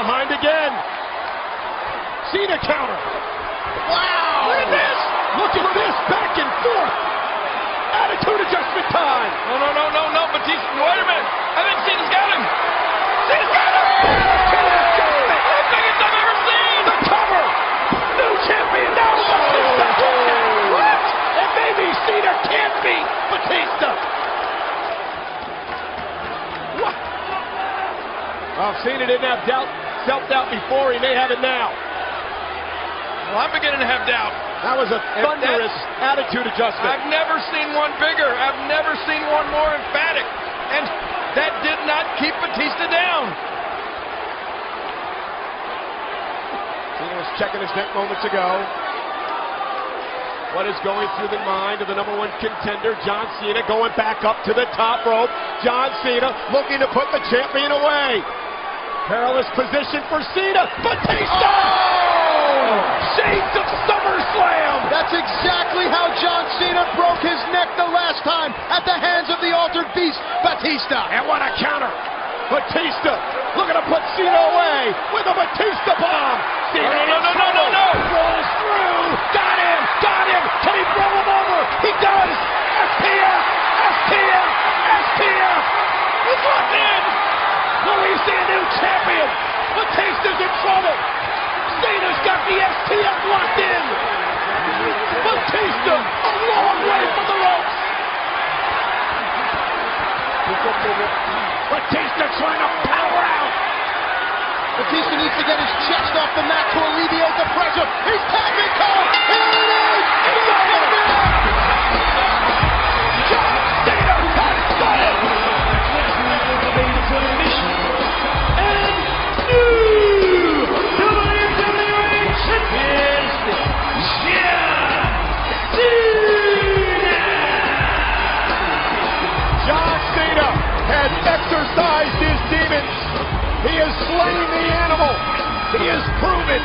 behind again. Cena counter. Wow! Look at this! Look at this! Back and forth! Attitude adjustment time! No, Batista, wait a minute! I think Cena's got him! Cena's got him! Attitude adjustment! The biggest I've ever seen! The cover! New champion! No! Batista! What? And maybe Cena can't beat Batista! What? Well, Cena didn't have self-doubt before. He may have it now. Well, I'm beginning to have doubt. That was a thunderous attitude adjustment. I've never seen one bigger. I've never seen one more emphatic. And that did not keep Batista down. Cena was checking his neck moments ago. What is going through the mind of the #1 contender, John Cena, going back up to the top rope. John Cena looking to put the champion away. Perilous position for Cena. Batista! Shades of SummerSlam! That's exactly how John Cena broke his neck the last time at the hands of the altered beast, Batista. And what a counter! Batista looking to put Cena away with a Batista bomb. Cena No. Rolls through. Got him! Can he throw him over? He does! SPF! He's locked in! Will we see a new champion? Batista's in trouble. Cena's got the SPF locked in. Batista a long way from the ropes. Batista trying to power out. Batista needs to get his chest off the mat to alleviate the pressure. He's tapping Cole. Here it is. It's over. John Cena has done it. John Cena has exercised his demons. He has slain the animal. He has proven